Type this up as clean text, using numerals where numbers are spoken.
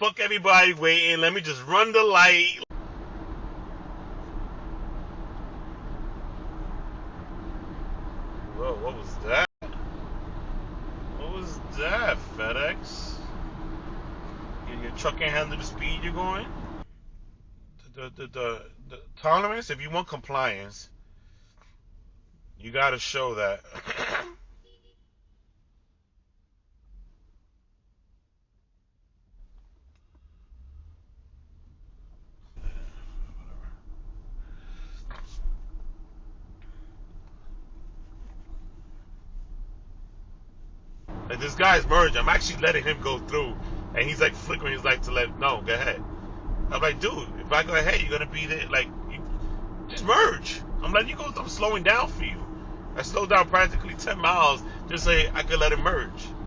Fuck everybody waiting. Let me just run the light. Whoa, what was that? What was that, FedEx? Your truck can't handle the speed you're going? The tolerance, if you want compliance, you gotta show that. Like, this guy's merging. I'm actually letting him go through, and he's like flickering his light to let no, go ahead. I'm like, dude, if I go ahead, you're gonna be there. Like, you just merge. I'm letting you go. I'm slowing down for you. I slowed down practically 10 miles just so I could let him merge.